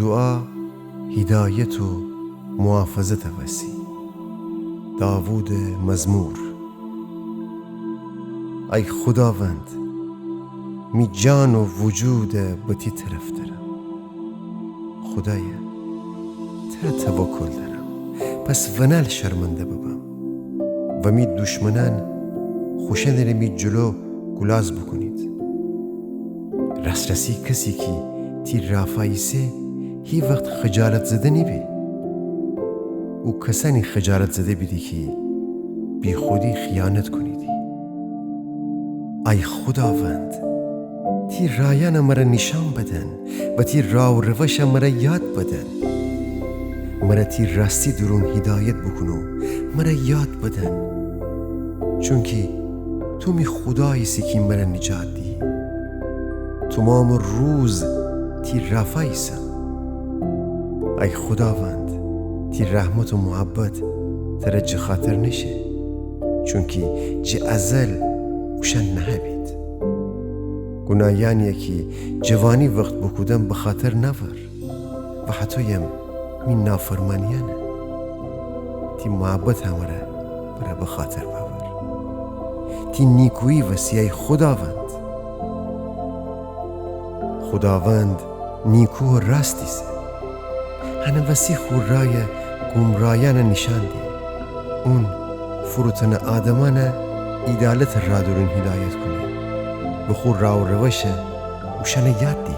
دعا هدایت و محافظت وسی. داوود مزمور. ای خداوند، می جان و وجود بتی طرف دارم. خدایا تر توکل دارم، پس ونل شرمنده ببم و می دشمنان خوشندر می جلو گلاز بکنید. رسرسی کسی که تی رافایسه هی وقت خجالت زده نیبی. او کسانی خجالت زده بیدی که بی خودی خیانت کنیدی. ای خداوند، تی رایان مرا نشان بدن و تی راه و روش مرا یاد بدن. مرا تی راستی درون هدایت بکنو، مرا یاد بدن، چونکه تو می خداییسی که مرا نجات دی. تمام روز تی رفایسم. ای خداوند، تی رحمت و محبت تر جه خاطر نشه، چونکه جه ازل اوشن نهبید. گناهیانیه که جوانی وقت بکودم بخاطر نور و حتیم من نافرمانیانه. تی محبت هماره برای بخاطر باور. تی نیکویی وسیعی خداوند. خداوند نیکو و راستیسه. هنه وسیع خورای گمرایان نشان دی. اون فروتن آدمانه ایدالت را درون هدایت کنه. بخور را و روشه اوشن یاد دیه.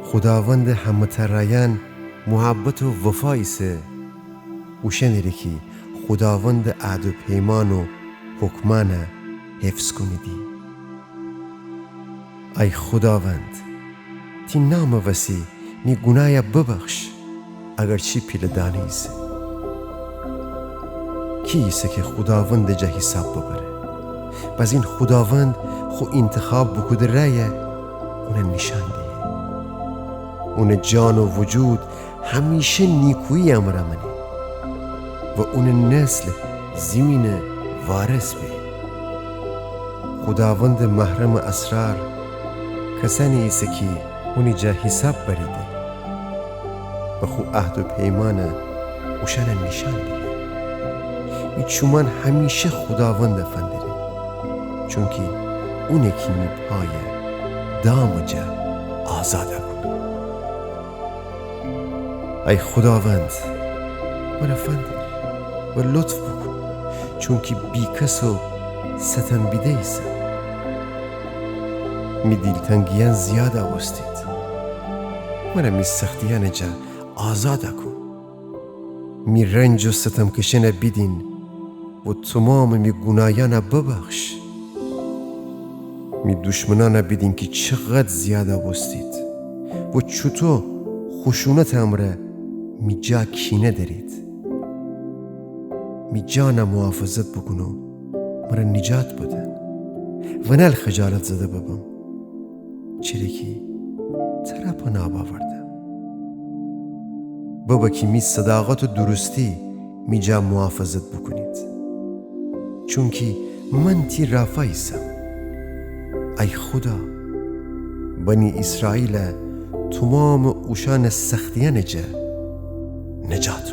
خداوند همه ترایان محبت و وفایسه. اوشنری که خداوند عهد و پیمان و حکمانه حفظ کنیدی. ای خداوند، تی نام وسیع نی گناه ببخش اگرچه پیلدانی ایسه. کی ایسه که خداوند جه حساب ببره؟ باز این خداوند خو انتخاب بکده رایه اون نشان دیه. اون جان و وجود همیشه نیکویی امره منی و اون نسل زمین وارث بی. خداوند محرم اسرار کسانی ایسه که اونی جا حساب بریده و خو عهد و پیمانه اوشن نشان دیه. این چومان همیشه خداوند فندره، چونکه اونه که می پایه دام جا آزاده کن. ای خداوند، مرا فندر و لطف بکن، چونکه بی کس و ستم بیده ایسم. می دلتنگیان زیاد آوستید. مرا می سختیان جا آزاده کن. می رنج و ستم کشن بیدین و تمام می گناهیان ببخش. می دشمنان بیدین که چقدر زیاد آوستید و چطور خشونت امره می جا کینه دارید. می جانا محافظت بکنو مرا نجات بدن و نل خجالت زده ببم، چیره که ترا پناه آوردم. بابا که می صداقت و درستی می جا محافظت بکنید، چونکه من تی رافایسم. ای خدا، بنی اسرائیل تمام اوشان سختیان جا نجات